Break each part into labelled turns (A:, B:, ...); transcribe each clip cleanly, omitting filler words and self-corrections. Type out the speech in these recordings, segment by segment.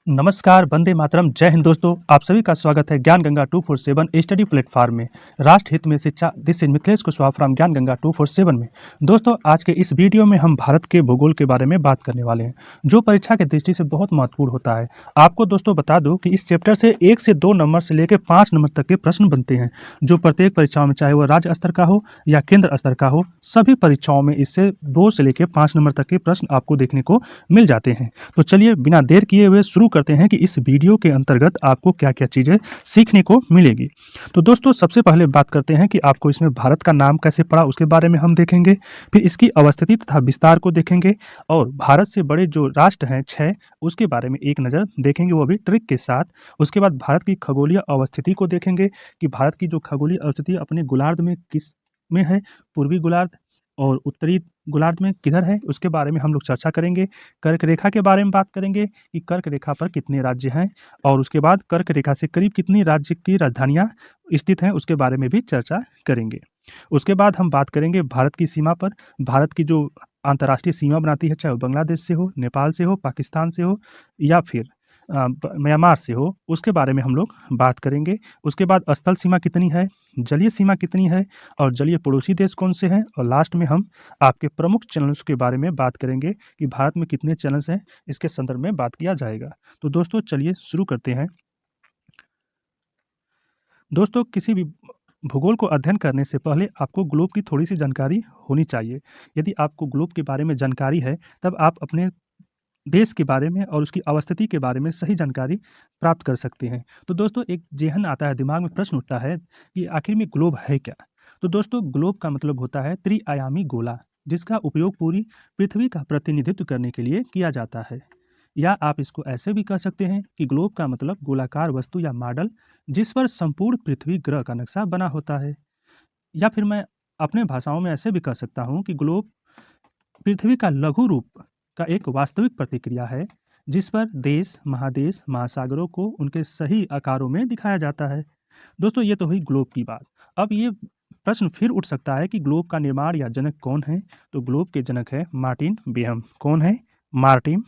A: नमस्कार, वंदे मातरम, जय हिंद दोस्तों। आप सभी का स्वागत है ज्ञान गंगा 247 स्टडी प्लेटफॉर्म में। राष्ट्र हित में शिक्षा, this is Mithilesh Kushwaha from ज्ञान गंगा 247 में। दोस्तों, आज के इस वीडियो में हम भारत के भूगोल के बारे में बात करने वाले हैं, जो परीक्षा की दृष्टि से बहुत महत्वपूर्ण होता है। आपको दोस्तों बता दूं कि इस चैप्टर से 1 से 2 नंबर से लेकर 5 नंबर तक के प्रश्न बनते हैं, जो प्रत्येक परीक्षाओं में, चाहे वो राज्य स्तर का हो या केंद्र स्तर का हो, सभी परीक्षाओं में इससे 2 से लेकर 5 नंबर तक के प्रश्न आपको देखने को मिल जाते हैं। तो चलिए बिना देर किए हुए शुरू करते हैं कि इस वीडियो के अंतर्गत आपको क्या क्या चीज़ें सीखने को मिलेगी। तो दोस्तों, सबसे पहले बात करते हैं कि आपको इसमें भारत का नाम कैसे पड़ा, उसके बारे में हम देखेंगे। फिर इसकी अवस्थिति तथा विस्तार को देखेंगे, और भारत से बड़े जो राष्ट्र हैं 6, उसके बारे में एक नज़र देखेंगे, वो भी ट्रिक के साथ। उसके बाद भारत की खगोलीय अवस्थिति को देखेंगे कि भारत की जो खगोलीय अवस्थिति अपने गोलार्ध में किस में है, पूर्वी गोलार्ध और उत्तरी गोलार्ध में किधर है, उसके बारे में हम लोग चर्चा करेंगे। कर्क रेखा के बारे में बात करेंगे कि कर्क रेखा पर कितने राज्य हैं, और उसके बाद कर्क रेखा से करीब कितनी राज्य की राजधानियां स्थित हैं, उसके बारे में भी चर्चा करेंगे। उसके बाद हम बात करेंगे भारत की सीमा पर। भारत की जो अंतर्राष्ट्रीय सीमा बनाती है, चाहे वो बांग्लादेश से हो, नेपाल से हो, पाकिस्तान से हो, या फिर म्यांमार से हो, उसके बारे में हम लोग बात करेंगे। उसके बाद स्थल सीमा कितनी है, जलीय सीमा कितनी है, और जलीय पड़ोसी देश कौन से हैं, और लास्ट में हम आपके प्रमुख चैनल्स के बारे में बात करेंगे कि भारत में कितने चैनल्स हैं, इसके संदर्भ में बात किया जाएगा। तो दोस्तों, चलिए शुरू करते हैं। दोस्तों, किसी भी भूगोल को अध्ययन करने से पहले आपको ग्लोब की थोड़ी सी जानकारी होनी चाहिए। यदि आपको ग्लोब के बारे में जानकारी है, तब आप अपने देश के बारे में और उसकी अवस्थिति के बारे में सही जानकारी प्राप्त कर सकते हैं। तो दोस्तों, एक जेहन आता है, दिमाग में प्रश्न उठता है कि आखिर में ग्लोब है क्या? तो दोस्तों, ग्लोब का मतलब होता है त्रिआयामी गोला, जिसका उपयोग पूरी पृथ्वी का प्रतिनिधित्व करने के लिए किया जाता है। या आप इसको ऐसे भी कह सकते हैं कि ग्लोब का मतलब गोलाकार वस्तु या मॉडल, जिस पर संपूर्ण पृथ्वी ग्रह का नक्शा बना होता है। या फिर मैं अपने भाषाओं में ऐसे भी कह सकता हूँ कि ग्लोब पृथ्वी का लघु रूप का एक वास्तविक प्रतिक्रिया है, जिस पर देश, महादेश, महासागरों को उनके सही आकारों में दिखाया जाता है। दोस्तों, ये तो हुई ग्लोब की बात। अब ये प्रश्न फिर उठ सकता है कि ग्लोब का निर्माण या जनक कौन है? तो ग्लोब के जनक है मार्टिन बेहम। कौन है? Martin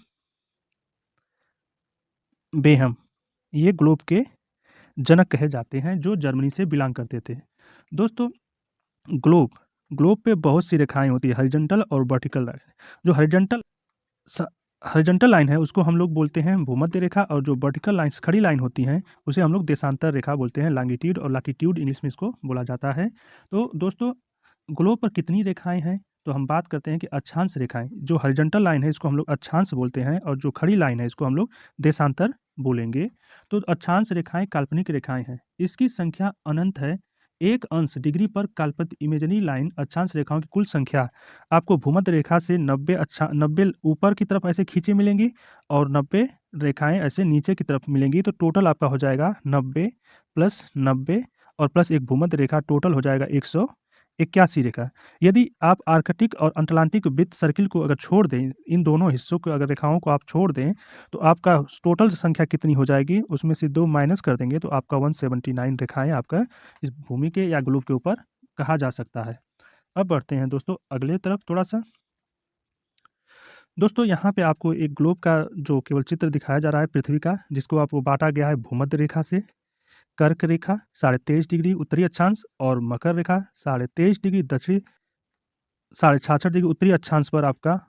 A: Behaim. ये ग्लोब के जनक कहे जाते हैं, जो जर्मनी से बिलोंग करते थे। दोस्तों, ग्लोब ग्लोब पे बहुत सी रेखाएं होती है, हॉरिजॉन्टल और वर्टिकल लाइन। जो हॉरिजॉन्टल लाइन है, उसको हम लोग बोलते हैं भूमध्य रेखा, और जो वर्टिकल लाइन, खड़ी लाइन होती हैं, उसे हम लोग देशांतर रेखा बोलते हैं, लॉन्गिट्यूड और लैटिट्यूड इंग्लिश में इसको बोला जाता है। तो दोस्तों, ग्लोब पर कितनी रेखाएं हैं? तो हम बात करते हैं कि अक्षांश रेखाएं। जो हॉरिजॉन्टल लाइन है, इसको हम लोग अक्षांश बोलते हैं, और जो खड़ी लाइन है, इसको हम लोग देशांतर बोलेंगे। तो अक्षांश रेखाएं काल्पनिक रेखाएं हैं, इसकी संख्या अनंत है। एक अंश डिग्री पर काल्पनिक इमेजिनरी लाइन अक्षांश रेखाओं की कुल संख्या आपको भूमध्य रेखा से 90 ऊपर की तरफ ऐसे खींचे मिलेंगी, और 90 रेखाएं ऐसे नीचे की तरफ मिलेंगी। तो टोटल आपका हो जाएगा 90 प्लस 90 और प्लस एक भूमध्य रेखा, टोटल हो जाएगा 181 रेखा। यदि आप आर्कटिक और अटलांटिक वृत्त सर्किल को अगर छोड़ दें, इन दोनों हिस्सों को, अगर रेखाओं को आप छोड़ दें, तो आपका टोटल संख्या कितनी हो जाएगी? उसमें से 2 माइनस कर देंगे तो आपका 179 रेखाएं आपका इस भूमि के या ग्लोब के ऊपर कहा जा सकता है। अब बढ़ते हैं दोस्तों अगले तरफ थोड़ा सा। दोस्तों, यहाँ पे आपको एक ग्लोब का जो केवल चित्र दिखाया जा रहा है पृथ्वी का, जिसको आपको बांटा गया है भूमध्य रेखा से, कर्क रेखा 23.5 डिग्री उत्तरी अक्षांश, और मकर रेखा 23.5 डिग्री दक्षिणी 66.5 डिग्री उत्तरी अक्षांश पर आपका,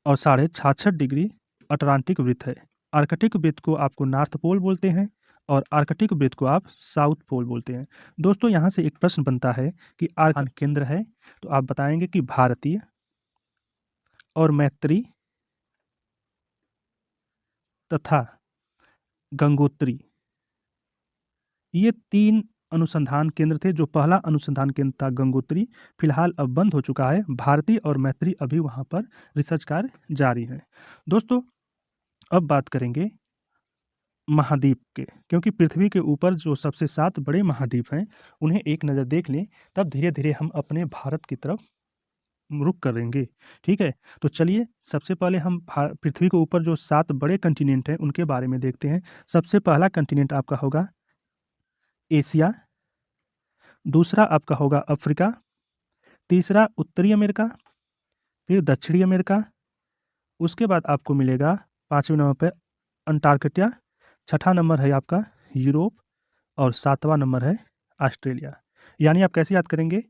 A: और 66.5 डिग्री अटलांटिक वृत्त है। आर्कटिक वृत्त को आपको नॉर्थ पोल बोलते हैं, और आर्कटिक वृत्त को आप साउथ पोल बोलते हैं। दोस्तों, यहाँ से एक प्रश्न बनता है कि आर्कन केंद्र है, तो आप बताएंगे कि भारतीय और मैत्री तथा गंगोत्री, ये 3 अनुसंधान केंद्र थे। जो पहला अनुसंधान केंद्र था गंगोत्री, फिलहाल अब बंद हो चुका है। भारती और मैत्री अभी वहाँ पर रिसर्च कार्य जारी है। दोस्तों, अब बात करेंगे महाद्वीप के, क्योंकि पृथ्वी के ऊपर जो सबसे 7 बड़े महाद्वीप हैं, उन्हें एक नज़र देख लें, तब धीरे धीरे हम अपने भारत की तरफ रुख करेंगे। ठीक है, तो चलिए सबसे पहले हम पृथ्वी के ऊपर जो 7 बड़े कंटिनेंट हैं, उनके बारे में देखते हैं। सबसे पहला कंटिनेंट आपका होगा एशिया, दूसरा आपका होगा अफ्रीका, तीसरा उत्तरी अमेरिका, फिर दक्षिणी अमेरिका, उसके बाद आपको मिलेगा 5वें नंबर पर अंटार्कटिका, छठा नंबर है आपका यूरोप और सातवां नंबर है ऑस्ट्रेलिया। यानी आप कैसे याद करेंगे,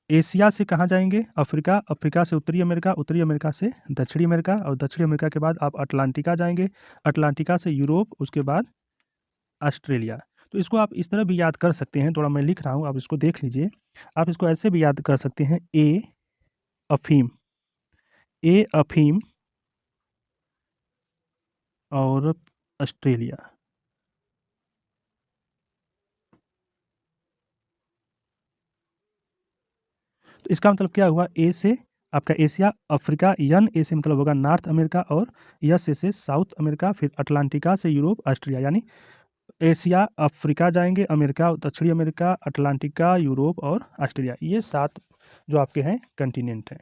A: एशिया से कहाँ जाएंगे, अफ्रीका, अफ्रीका से उत्तरी अमेरिका, उत्तरी अमेरिका से दक्षिणी अमेरिका और दक्षिणी अमेरिका के बाद आप अटलांटिका जाएंगे, अटलांटिका से यूरोप, उसके बाद ऑस्ट्रेलिया। तो इसको आप इस तरह भी याद कर सकते हैं, थोड़ा मैं लिख रहा हूँ, आप इसको देख लीजिए। आप इसको ऐसे भी याद कर सकते हैं, ए अफीम, ए अफीम और ऑस्ट्रेलिया। तो इसका मतलब क्या हुआ, ए से आपका एशिया, अफ्रीका, यन ए से मतलब होगा नॉर्थ अमेरिका और यस ए से साउथ अमेरिका, फिर अटलांटिका से यूरोप, ऑस्ट्रेलिया। यानी एशिया, अफ्रीका जाएंगे, अमेरिका, दक्षिणी अमेरिका, अटलांटिका, यूरोप और ऑस्ट्रेलिया। ये 7 जो आपके हैं कंटिनेंट हैं।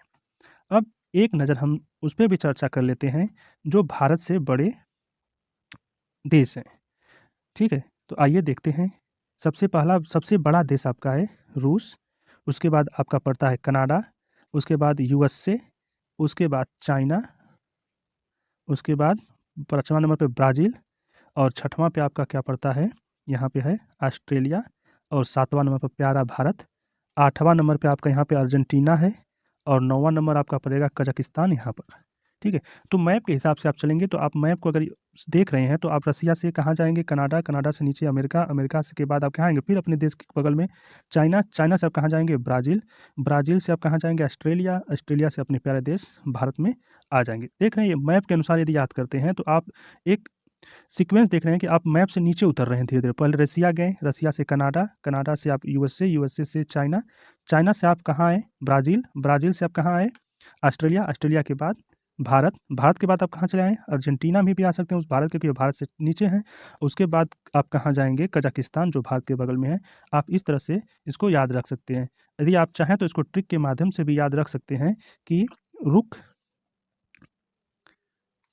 A: अब एक नज़र हम उस पर भी चर्चा कर लेते हैं जो भारत से बड़े देश हैं। ठीक है, तो आइए देखते हैं। सबसे सबसे बड़ा देश आपका है रूस, उसके बाद आपका पड़ता है कनाडा, उसके बाद यूएसए, उसके बाद चाइना, उसके बाद 5वां नंबर पे ब्राज़ील और 6वां पे आपका क्या पड़ता है, यहाँ पे है ऑस्ट्रेलिया और 7वां नंबर पर प्यारा भारत, 8वां नंबर पे आपका यहाँ पे अर्जेंटीना है और 9वां नंबर आपका पड़ेगा कजाकिस्तान यहाँ पर। ठीक है, तो मैप के हिसाब से आप चलेंगे तो आप मैप को अगर देख रहे हैं तो आप रसिया से कहाँ जाएंगे, कनाडा, कनाडा से नीचे अमेरिका, अमेरिका से के बाद आप कहाँ आएंगे, फिर अपने देश के बगल में चाइना, चाइना से आप कहाँ जाएंगे, ब्राज़ील, ब्राज़ील से आप कहाँ जाएंगे, ऑस्ट्रेलिया, ऑस्ट्रेलिया से अपने प्यारे देश भारत में आ जाएंगे। देख रहे हैं, ये मैप के अनुसार यदि याद करते हैं तो आप एक सीक्वेंस देख रहे हैं कि आप मैप से नीचे उतर रहे हैं धीरे धीरे। पहले रसिया गए, रसिया से कनाडा, कनाडा से आप यूएसए, यूएसए से चाइना, चाइना से आप कहाँ आए, ब्राज़ील, ब्राज़ील से आप कहाँ आए, ऑस्ट्रेलिया, ऑस्ट्रेलिया के बाद भारत, भारत के बाद आप कहाँ चले आए, अर्जेंटीना में भी आ सकते हैं उस भारत के, क्योंकि भारत से नीचे हैं। उसके बाद आप कहाँ जाएंगे, कजाकिस्तान जो भारत के बगल में है। आप इस तरह से इसको याद रख सकते हैं। यदि आप चाहें तो इसको ट्रिक के माध्यम से भी याद रख सकते हैं कि रुख,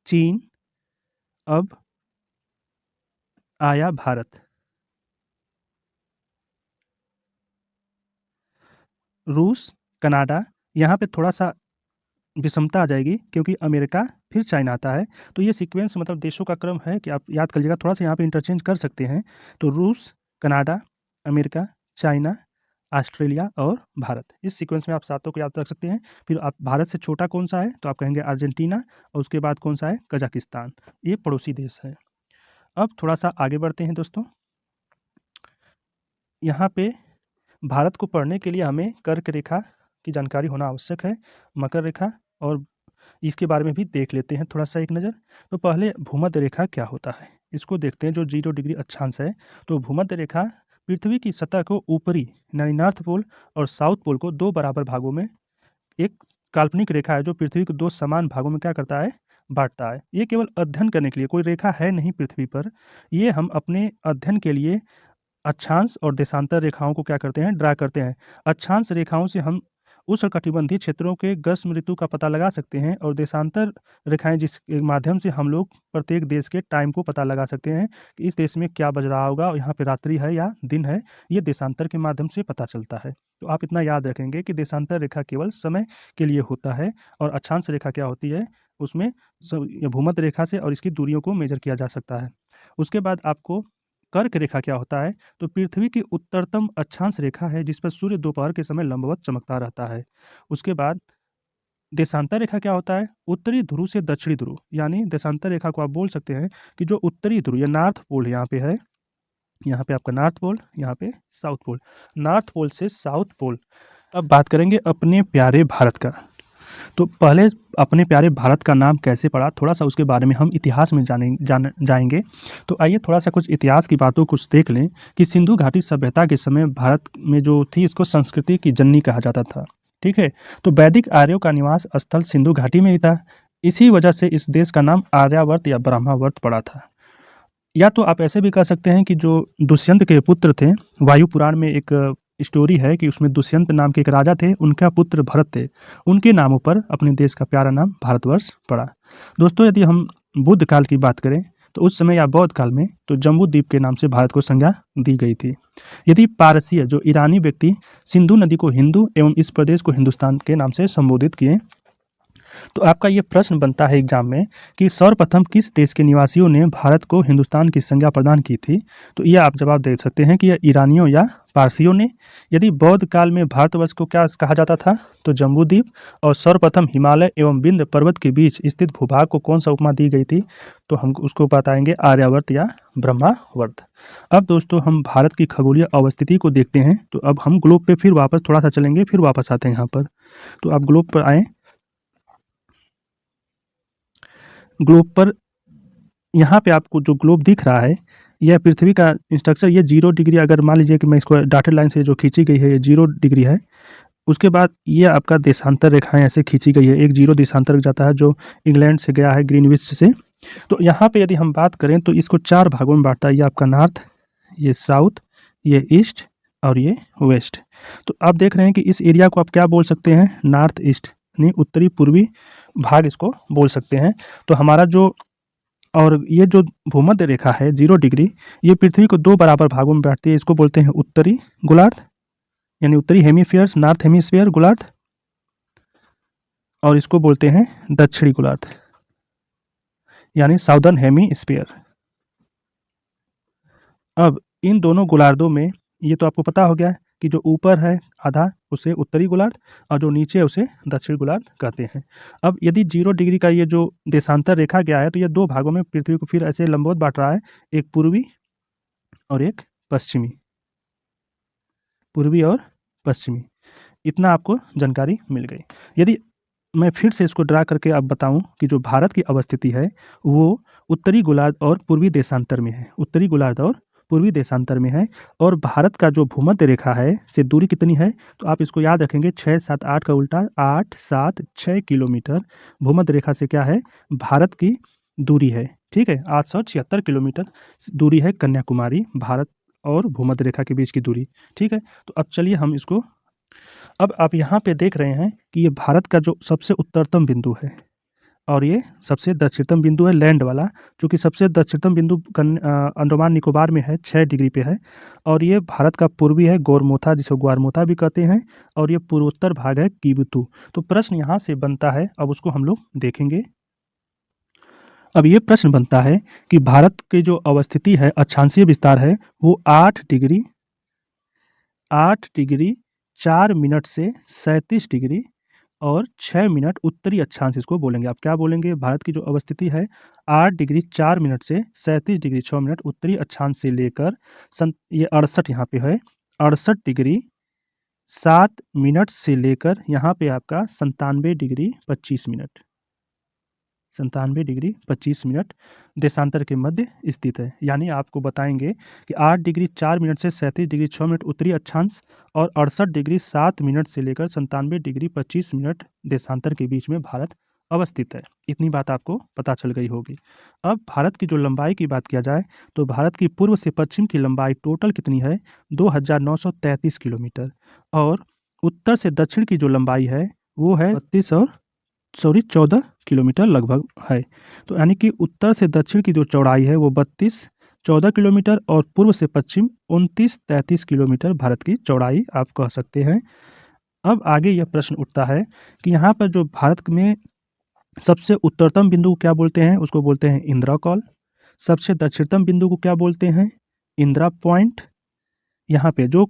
A: चीन, अब आया भारत, रूस, कनाडा, यहाँ पे थोड़ा सा विषमता आ जाएगी क्योंकि अमेरिका फिर चाइना आता है। तो ये सीक्वेंस मतलब देशों का क्रम है कि आप याद कर लीजिएगा, थोड़ा सा यहाँ पे इंटरचेंज कर सकते हैं। तो रूस, कनाडा, अमेरिका, चाइना, ऑस्ट्रेलिया और भारत, इस सीक्वेंस में आप 7 को याद रख सकते हैं। फिर आप भारत से छोटा कौन सा है तो आप कहेंगे अर्जेंटीना और उसके बाद कौन सा है, कजाकिस्तान। ये पड़ोसी देश है। अब थोड़ा सा आगे बढ़ते हैं दोस्तों। यहाँ पे भारत को पढ़ने के लिए हमें कर्क रेखा की जानकारी होना आवश्यक है, मकर रेखा, और इसके बारे में भी देख लेते हैं थोड़ा सा एक नज़र। तो पहले भूमध्य रेखा क्या होता है इसको देखते हैं, जो 0 डिग्री अक्षांश है। तो भूमध्य रेखा पृथ्वी की सतह को ऊपरी यानी नॉर्थ पोल और साउथ पोल को 2 बराबर भागों में, एक काल्पनिक रेखा है जो पृथ्वी को 2 समान भागों में क्या करता है, बांटता है। ये केवल अध्ययन करने के लिए, कोई रेखा है नहीं पृथ्वी पर, ये हम अपने अध्ययन के लिए अक्षांश और देशांतर रेखाओं को क्या करते हैं, ड्रा करते हैं। अक्षांश रेखाओं से हम उष्णकटिबंधीय क्षेत्रों के ग्रीष्म ऋतु का पता लगा सकते हैं और देशांतर रेखाएं जिसके माध्यम से हम लोग प्रत्येक देश के टाइम को पता लगा सकते हैं कि इस देश में क्या बज रहा होगा और यहाँ पे रात्रि है या दिन है। ये देशांतर के माध्यम से पता चलता है। तो आप इतना याद रखेंगे कि देशांतर रेखा केवल समय के लिए होता है और अक्षांश रेखा क्या होती है, उसमें भूमध्य रेखा से और इसकी दूरियों को मेजर किया जा सकता है। उसके बाद आपको कर्क रेखा क्या होता है, तो पृथ्वी की उत्तरतम अक्षांश रेखा है जिस पर सूर्य दोपहर के समय लंबवत चमकता रहता है। उसके बाद देशांतर रेखा क्या होता है, उत्तरी ध्रुव से दक्षिणी ध्रुव, यानी देशांतर रेखा को आप बोल सकते हैं कि जो उत्तरी ध्रुव या नॉर्थ पोल यहाँ पे है, यहाँ पे आपका नॉर्थ पोल, यहाँ पे साउथ पोल, नॉर्थ पोल से साउथ पोल। अब बात करेंगे अपने प्यारे भारत का। तो पहले अपने प्यारे भारत का नाम कैसे पड़ा, थोड़ा सा उसके बारे में हम इतिहास में जाएंगे। तो आइए थोड़ा सा कुछ इतिहास की बातों कुछ देख लें कि सिंधु घाटी सभ्यता के समय भारत में जो थी इसको संस्कृति की जननी कहा जाता था। ठीक है, तो वैदिक आर्यों का निवास स्थल सिंधु घाटी में ही था। इसी वजह से इस देश का नाम आर्यावर्त या ब्रह्मावर्त पड़ा था। या तो आप ऐसे भी कह सकते हैं कि जो दुष्यंत के पुत्र थे, वायु पुराण में एक स्टोरी है कि उसमें दुष्यंत नाम के एक राजा थे, उनका पुत्र भरत थे, उनके नामों पर अपने देश का प्यारा नाम भारतवर्ष पड़ा। दोस्तों यदि हम बुद्ध काल की बात करें तो उस समय या बौद्ध काल में तो जम्बू द्वीप के नाम से भारत को संज्ञा दी गई थी। यदि पारसीय जो ईरानी व्यक्ति सिंधु नदी को हिंदू एवं इस प्रदेश को हिंदुस्तान के नाम से संबोधित किए। तो आपका ये प्रश्न बनता है एग्जाम में कि सर्वप्रथम किस देश के निवासियों ने भारत को हिंदुस्तान की संज्ञा प्रदान की थी। तो ये आप जवाब दे सकते हैं कि यह ईरानियों या पारसियों ने। यदि बौद्ध काल में भारतवर्ष को क्या कहा जाता था, तो जम्बूद्वीप। और सर्वप्रथम हिमालय एवं विंध्य पर्वत के बीच स्थित भूभाग को कौन सा उपमा दी गई थी, तो हम उसको बताएंगे आर्यावर्त या ब्रह्मावर्त। अब दोस्तों हम भारत की खगोलीय अवस्थिति को देखते हैं। तो अब हम ग्लोब पे फिर वापस थोड़ा सा चलेंगे, फिर वापस आते हैं यहाँ पर। तो आप ग्लोब पर आए। ग्लोब पर यहाँ पे आपको जो ग्लोब दिख रहा है, यह पृथ्वी का स्ट्रक्चर, ये 0 डिग्री, अगर मान लीजिए कि मैं इसको डॉटेड लाइन से जो खींची गई है ये 0 डिग्री है। उसके बाद ये आपका देशांतर रेखाएं ऐसे खींची गई है, एक 0 देशांतर जाता है जो इंग्लैंड से गया है ग्रीनविच से। तो यहाँ पे यदि हम बात करें तो इसको 4 भागों में बांटता है, ये आपका नॉर्थ, ये साउथ, ये ईस्ट और ये वेस्ट। तो आप देख रहे हैं कि इस एरिया को आप क्या बोल सकते हैं, नॉर्थ ईस्ट, यानी उत्तरी पूर्वी भाग इसको बोल सकते हैं। तो हमारा जो, और ये जो भूमध्य रेखा है 0 डिग्री, ये पृथ्वी को 2 बराबर भागों में बांटती है। इसको बोलते हैं उत्तरी गोलार्ध, यानी उत्तरी हेमीस्फीयर, नॉर्थ हेमीस्फीयर गोलार्ध, और इसको बोलते हैं दक्षिणी गोलार्ध, यानी साउदर्न हेमीस्फीयर। अब इन दोनों गोलार्धों में, ये तो आपको पता हो गया कि जो ऊपर है आधा उसे उत्तरी गोलार्ध और जो नीचे है उसे दक्षिणी गोलार्ध कहते हैं। अब यदि 0 डिग्री का ये जो देशांतर रेखा गया है, तो ये 2 भागों में पृथ्वी को फिर ऐसे लंबवत बांट रहा है, एक पूर्वी और एक पश्चिमी, पूर्वी और पश्चिमी। इतना आपको जानकारी मिल गई। यदि मैं फिर से इसको ड्रा करके अब बताऊं कि जो भारत की अवस्थिति है वो उत्तरी गोलार्ध और पूर्वी देशांतर में है, उत्तरी गोलार्ध और पूर्वी देशांतर में है। और भारत का जो भूमध्य रेखा है से दूरी कितनी है, तो आप इसको याद रखेंगे 6 7 8 का उल्टा 8 7 6 किलोमीटर भूमध्य रेखा से क्या है, भारत की दूरी है। ठीक है, 876 किलोमीटर दूरी है कन्याकुमारी, भारत और भूमध्य रेखा के बीच की दूरी। ठीक है, तो अब चलिए हम इसको, अब आप यहाँ पे देख रहे हैं कि ये भारत का जो सबसे उत्तरतम बिंदु है और ये सबसे दक्षिणतम बिंदु है लैंड वाला, जो कि सबसे दक्षिणतम बिंदु अंडमान निकोबार में है, 6 डिग्री पे है। और ये भारत का पूर्वी है गोरमोथा, जिसे ग्वारमोथा भी कहते हैं, और ये पूर्वोत्तर भाग है किबुतु। तो प्रश्न यहाँ से बनता है, अब उसको हम लोग देखेंगे। अब ये प्रश्न बनता है कि भारत की जो अवस्थिति है, अक्षांशीय विस्तार है, वो 8 डिग्री 4 मिनट से 37 डिग्री और 6 मिनट उत्तरी अक्षांश इसको बोलेंगे। आप क्या बोलेंगे, भारत की जो अवस्थिति है 8 डिग्री 4 मिनट से 37 डिग्री 6 मिनट उत्तरी अक्षांश से लेकर ये 68 यहाँ पे है, 68 डिग्री 7 मिनट से लेकर यहाँ पे आपका 97 डिग्री 25 मिनट, 97 डिग्री 25 मिनट देशांतर के मध्य स्थित है। यानी आपको बताएंगे कि 8 डिग्री 4 मिनट से 37 डिग्री 6 मिनट उत्तरी अक्षांश और 68 डिग्री 7 मिनट से लेकर 97 डिग्री 25 मिनट देशांतर के बीच में भारत अवस्थित है। इतनी बात आपको पता चल गई होगी। अब भारत की जो लंबाई की बात किया जाए तो भारत की पूर्व से पश्चिम की लंबाई टोटल कितनी है, 2933 किलोमीटर। और उत्तर से दक्षिण की जो लंबाई है वो है 14 किलोमीटर लगभग है। तो यानी कि उत्तर से दक्षिण की जो चौड़ाई है वो 14 किलोमीटर और पूर्व से पश्चिम 33 किलोमीटर भारत की चौड़ाई आप कह सकते हैं। अब आगे यह प्रश्न उठता है कि यहाँ पर जो भारत में सबसे उत्तरतम बिंदु को क्या बोलते हैं, उसको बोलते हैं इंदिरा कॉल। सबसे दक्षिणतम बिंदु को क्या बोलते हैं, इंदिरा पॉइंट। यहाँ पे जो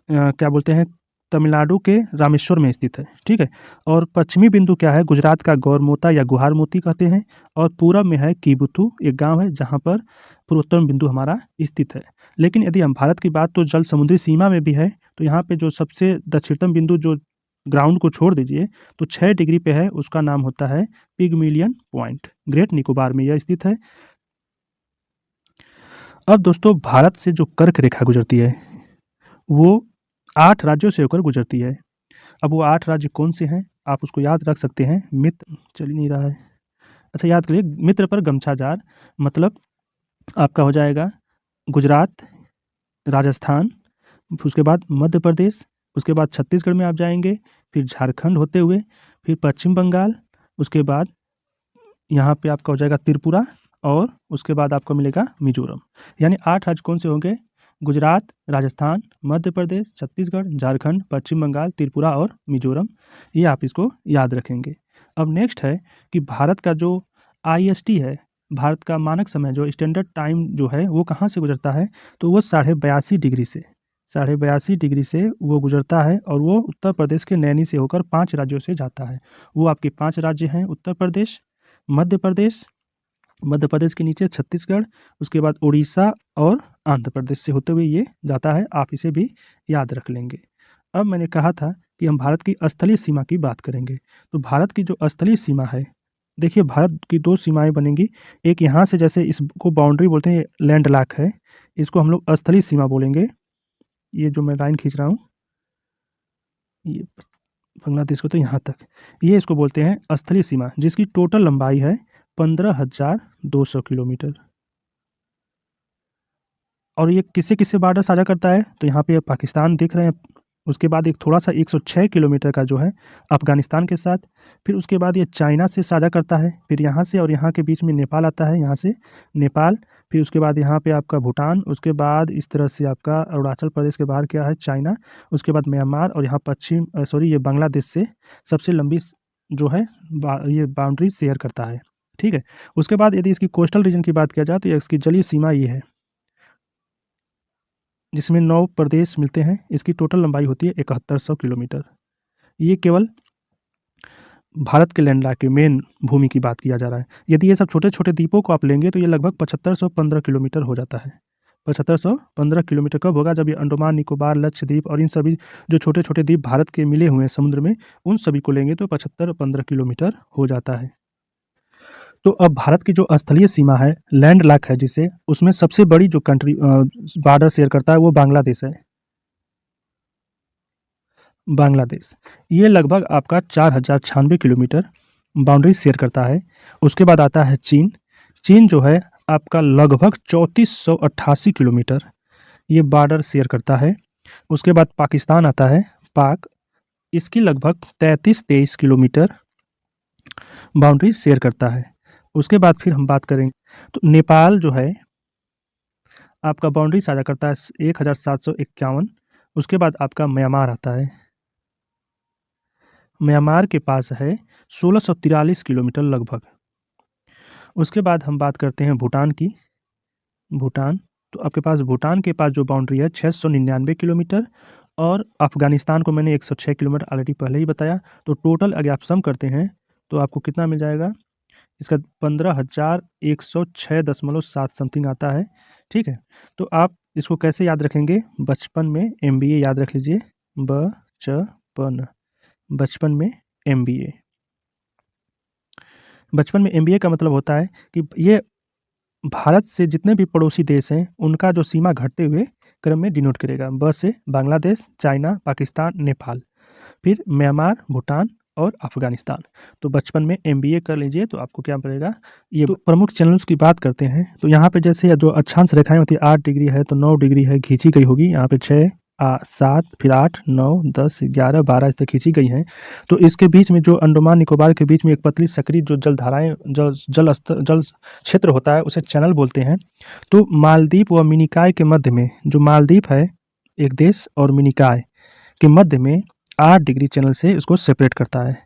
A: क्या बोलते हैं, तमिलनाडु के रामेश्वर में स्थित है। ठीक है, और पश्चिमी बिंदु क्या है, गुजरात का गौरमोता या गुहार मोती कहते हैं। और पूरब में है किबुथु, एक गांव है जहां पर पूर्वोत्तर बिंदु हमारा स्थित है। लेकिन यदि हम भारत की बात, तो जल समुद्री सीमा में भी है। तो यहाँ पे जो सबसे दक्षिणतम बिंदु, जो ग्राउंड को छोड़ दीजिए, तो 6 डिग्री पे है, उसका नाम होता है पिगमिलियन पॉइंट, ग्रेट निकोबार में यह स्थित है। अब दोस्तों भारत से जो कर्क रेखा गुजरती है वो 8 राज्यों से होकर गुजरती है। अब वो 8 राज्य कौन से हैं, आप उसको याद रख सकते हैं। मित्र, चल ही नहीं रहा है, अच्छा याद करिए, मित्र पर गमछा जार, मतलब आपका हो जाएगा गुजरात, राजस्थान, उसके बाद मध्य प्रदेश, उसके बाद छत्तीसगढ़ में आप जाएंगे, फिर झारखंड होते हुए, फिर पश्चिम बंगाल, उसके बाद यहाँ पे आपका हो जाएगा त्रिपुरा, और उसके बाद आपको मिलेगा मिजोरम। यानी 8 राज्य कौन से होंगे, गुजरात, राजस्थान, मध्य प्रदेश, छत्तीसगढ़, झारखंड, पश्चिम बंगाल, त्रिपुरा और मिजोरम। ये आप इसको याद रखेंगे। अब नेक्स्ट है कि भारत का जो IST है, भारत का मानक समय जो स्टैंडर्ड टाइम जो है वो कहाँ से गुजरता है, तो वो 82.5 डिग्री से 82.5 डिग्री से वो गुजरता है और वो उत्तर प्रदेश के नैनी से होकर 5 राज्यों से जाता है। वो आपके 5 राज्य हैं, उत्तर प्रदेश, मध्य प्रदेश, मध्य प्रदेश के नीचे छत्तीसगढ़, उसके बाद उड़ीसा और आंध्र प्रदेश से होते हुए ये जाता है। आप इसे भी याद रख लेंगे। अब मैंने कहा था कि हम भारत की स्थलीय सीमा की बात करेंगे। तो भारत की जो स्थलीय सीमा है, देखिए भारत की 2 सीमाएं बनेंगी। एक यहाँ से, जैसे इसको बाउंड्री बोलते हैं, लैंड लॉक है, इसको हम लोग स्थलीय सीमा बोलेंगे। ये जो मैं लाइन खींच रहा हूँ, ये बांग्लादेश को तो यहाँ तक, ये इसको बोलते हैं स्थलीय सीमा, जिसकी टोटल लंबाई है 15,200 किलोमीटर। और ये किससे किससे बॉर्डर साझा करता है, तो यहाँ पे पाकिस्तान देख रहे हैं, उसके बाद एक थोड़ा सा 106 किलोमीटर का जो है अफगानिस्तान के साथ, फिर उसके बाद ये चाइना से साझा करता है, फिर यहाँ से और यहाँ के बीच में नेपाल आता है, यहाँ से नेपाल, फिर उसके बाद यहाँ पे आपका भूटान, उसके बाद इस तरह से आपका अरुणाचल प्रदेश के बाहर क्या है, चाइना, उसके बाद म्यांमार, और यहाँ ये बांग्लादेश से सबसे लंबी जो है ये बाउंड्री शेयर करता है। ठीक है, उसके बाद यदि इसकी कोस्टल रीजन की बात किया जाए तो इसकी जलीय सीमा ये है, जिसमें 9 प्रदेश मिलते हैं। इसकी टोटल लंबाई होती है 7100 किलोमीटर। ये केवल भारत के लैंड लॉक के मेन भूमि की बात किया जा रहा है। यदि ये सब छोटे छोटे द्वीपों को आप लेंगे तो ये लगभग 7515 किलोमीटर हो जाता है। 7515 किलोमीटर कब होगा, जब ये अंडमान निकोबार, लक्षद्वीप और इन सभी जो छोटे छोटे द्वीप भारत के मिले हुए हैं समुद्र में, उन सभी को लेंगे तो 7515 किलोमीटर हो जाता है। तो अब भारत की जो स्थलीय सीमा है, लैंड लॉक है जिसे, उसमें सबसे बड़ी जो कंट्री बॉर्डर शेयर करता है वो बांग्लादेश है। बांग्लादेश ये लगभग आपका 4096 किलोमीटर बाउंड्री शेयर करता है। उसके बाद आता है चीन। चीन जो है आपका लगभग 3488 किलोमीटर ये बॉर्डर शेयर करता है। उसके बाद पाकिस्तान आता है, पाक, इसकी लगभग 33-23 किलोमीटर बाउंड्री शेयर करता है। उसके बाद फिर हम बात करेंगे तो नेपाल जो है आपका बाउंड्री साझा करता है 1751। उसके बाद आपका म्यांमार आता है, म्यांमार के पास है 1643 किलोमीटर लगभग। उसके बाद हम बात करते हैं भूटान की। भूटान, तो आपके पास भूटान के पास जो बाउंड्री है 699 किलोमीटर, और अफगानिस्तान को मैंने 106 किलोमीटर ऑलरेडी पहले ही बताया। तो टोटल अगर आप सम करते हैं तो आपको कितना मिल जाएगा, इसका 15,106.7 समथिंग आता है। ठीक है, तो आप इसको कैसे याद रखेंगे, बचपन में MBA याद रख लीजिए, बचपन में MBA। बचपन में MBA का मतलब होता है कि ये भारत से जितने भी पड़ोसी देश हैं उनका जो सीमा घटते हुए क्रम में डिनोट करेगा। ब से बांग्लादेश, चाइना, पाकिस्तान, नेपाल, फिर म्यांमार, भूटान और अफगानिस्तान। तो बचपन में MBA कर लीजिए तो आपको क्या पड़ेगा। ये तो प्रमुख चैनल्स की बात करते हैं तो यहाँ पे जैसे जो अक्षांश रेखाएं होती है 8 डिग्री है तो 9 डिग्री है खींची गई होगी, यहाँ पे 6, 7, फिर 8, 9, 10, 11, 12 इस तक खींची गई हैं। तो इसके बीच में जो अंडमान निकोबार के बीच में एक पतली सकरी जो जलधाराएं जल क्षेत्र होता है उसे चैनल बोलते हैं। तो मालदीव व मिनिकॉय के मध्य में, जो मालदीव है एक देश और मिनिकॉय के मध्य में 8 डिग्री चैनल से इसको सेपरेट करता है।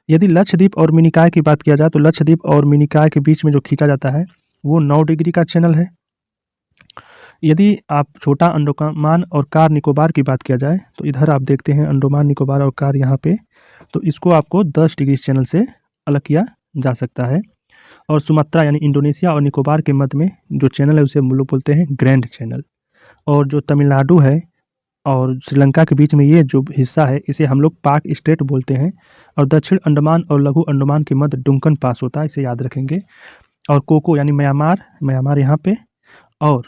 A: यदि लक्षद्वीप और मिनिकॉय की बात किया जाए तो लक्षद्वीप और मिनिकॉय के बीच में जो खींचा जाता है वो 9 डिग्री का चैनल है। यदि आप छोटा अंडमान और कार निकोबार की बात किया जाए तो इधर आप देखते हैं अंडमान निकोबार और कार यहाँ पे, तो इसको आपको 10 डिग्री चैनल से अलग किया जा सकता है। और सुमात्रा यानी इंडोनेशिया और निकोबार के मध्य में जो चैनल है उसे हम लोग बोलते हैं ग्रैंड चैनल। और जो तमिलनाडु है और श्रीलंका के बीच में ये जो हिस्सा है इसे हम लोग पाक स्टेट बोलते हैं। और दक्षिण अंडमान और लघु अंडमान के मध्य डुंकन पास होता है, इसे याद रखेंगे। और कोको यानी म्यांमार यहाँ पे, और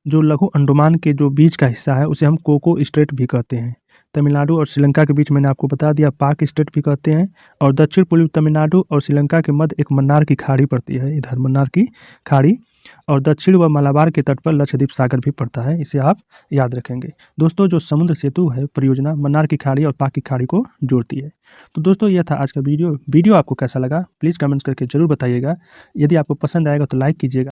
A: जो लघु अंडमान के जो बीच का हिस्सा है उसे हम कोको स्टेट भी कहते हैं। तमिलनाडु और श्रीलंका के बीच मैंने आपको बता दिया पाक स्टेट भी कहते हैं। और दक्षिण पूर्वी तमिलनाडु और श्रीलंका के मध्य एक मन्नार की खाड़ी पड़ती है, इधर मन्नार की खाड़ी, और दक्षिण व मलाबार के तट पर लक्षद्वीप सागर भी पड़ता है, इसे आप याद रखेंगे। दोस्तों जो समुद्र सेतु है परियोजना मन्नार की खाड़ी और पाक की खाड़ी को जोड़ती है। तो दोस्तों यह था आज का वीडियो आपको कैसा लगा प्लीज़ कमेंट्स करके जरूर बताइएगा। यदि आपको पसंद आएगा तो लाइक कीजिएगा।